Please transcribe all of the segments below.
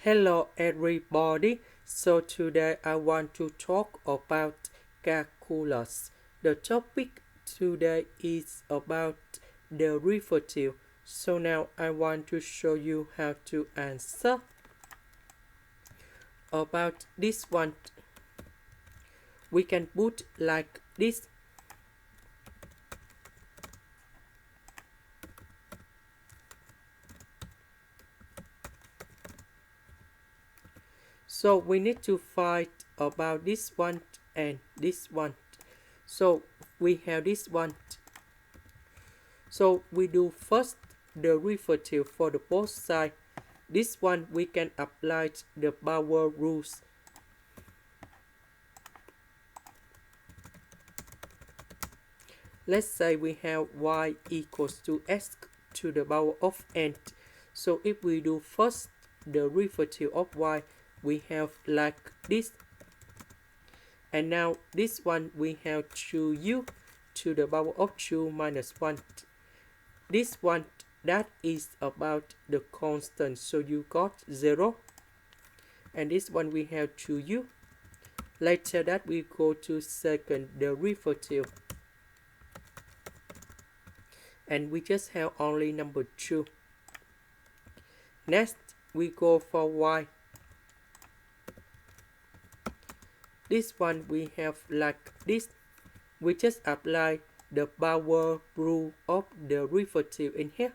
Hello everybody. So today I want to talk about calculus. The topic today is about derivative. So now I want to show you how to answer about this one. We can put like this. So we need to find about this one and this one. So we have this one. So we do first derivative for the both sides. This one we can apply the power rules. Let's say we have y equals to x to the power of n. So if we do first derivative of y, we have like this. And now this one we have 2u to the power of 2 minus 1. This one that is about the constant, so you got 0. And this one we have 2u. Later that we go to second derivative. And we just have only number 2. Next we go for y. This one we have like this. We just apply the power rule of derivative in here.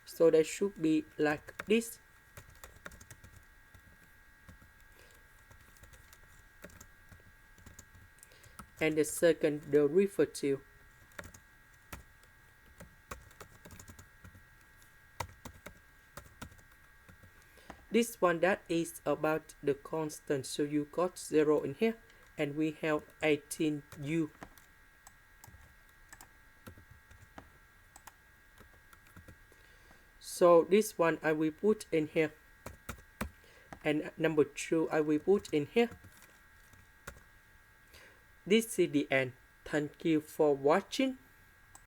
So that should be like this. And the second derivative. This one that is about the constant, so you got 0 in here. And we have 18u. So this one I will put in here. And number 2 I will put in here. This is the end. Thank you for watching.